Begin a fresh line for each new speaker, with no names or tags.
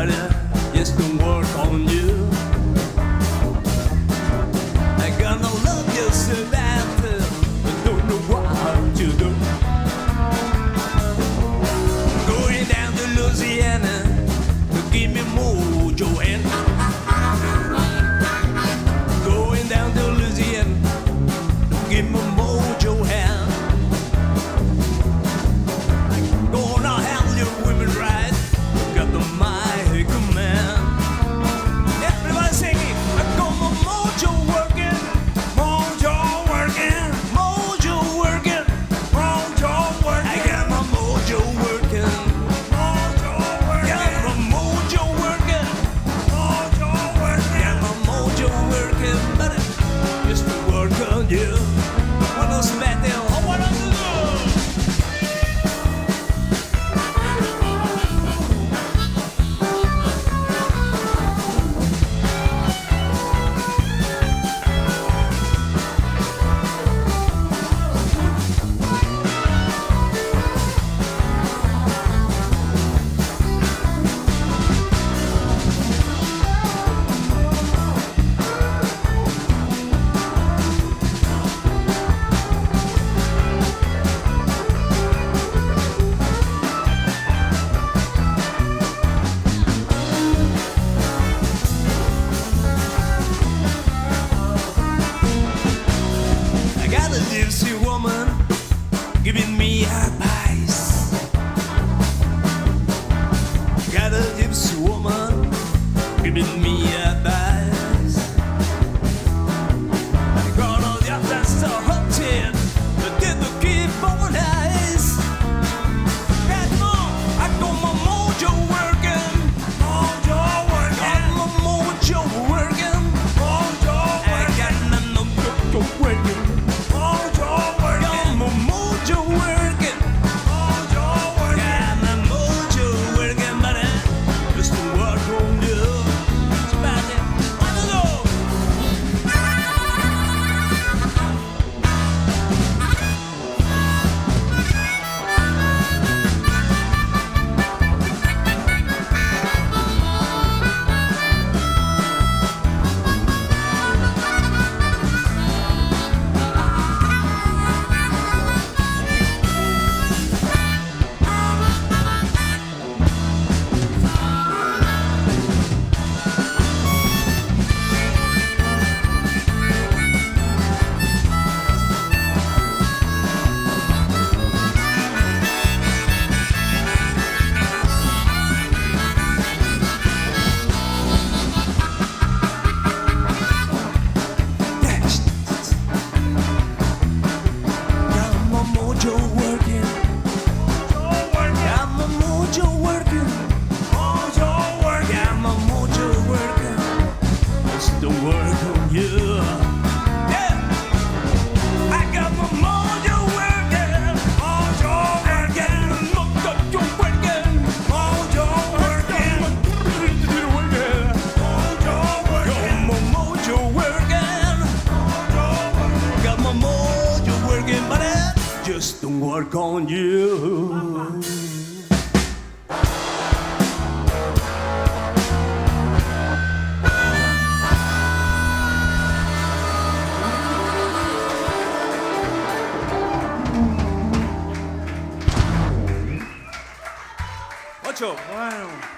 but just don't work on you. I gonna love you so bad, but don't know what to do. Going down to Louisiana to give me mojo and going down to Louisiana to give me mojo hand. Gonna handle your women right, got the mighty command. Everybody singing, I got my mojo working, mojo working, mojo working, mojo working. I got my mojo working, mojo working, got my mojo working, mojo working, got my mojo working, but it just to work on you. What else back there? Oh, what else is gypsy woman giving me advice. Got a gypsy woman giving me advice. I got all the others so hunted, but did the keep on nice. Come on, I got my mojo working, mojo working, got my mojo working, mojo working. I got my mojo working. Just don't work on you. Ocho. Bueno.